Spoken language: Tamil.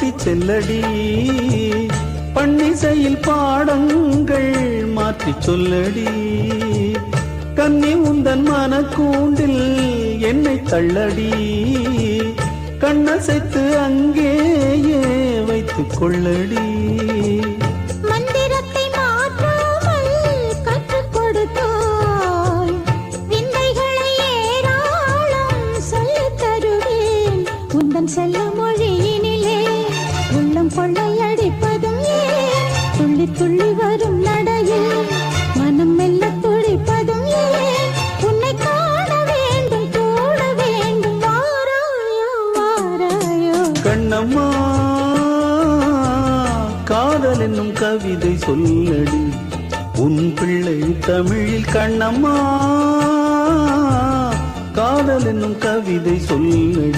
ஓட்டி செல்லடி பன்னிசையில் பாடங்கள் மாற்றி சொல்லடி கன்னி உந்தன் மனக்கூண்டில் என்னை தள்ளடி கண்ணசைத்து அங்கேயே வைத்துக் கொள்ளடி மந்திரத்தை மாற்றாமல் கற்றுக் கொடுத்தாய் விந்தைகளை ஏராளம் சொல்லித் தருவேன் உந்தன் செல்ல மொழியினிலே உள்ளம் கொள்ளையடிப்பதும் ஏன் துள்ளி துள்ளி வரும் நடையில் மனம் மெல்ல துடிப்பதும் ஏன் உன்னை காண வேண்டும் கூட வேண்டும் வாராயோ வாராயோ கண்ணம்மா காதல் என்னும் கவிதை சொல்லடி உன் பிள்ளை தமிழில் கண்ணம்மா காதல் என்னும் கவிதை சொல்லடி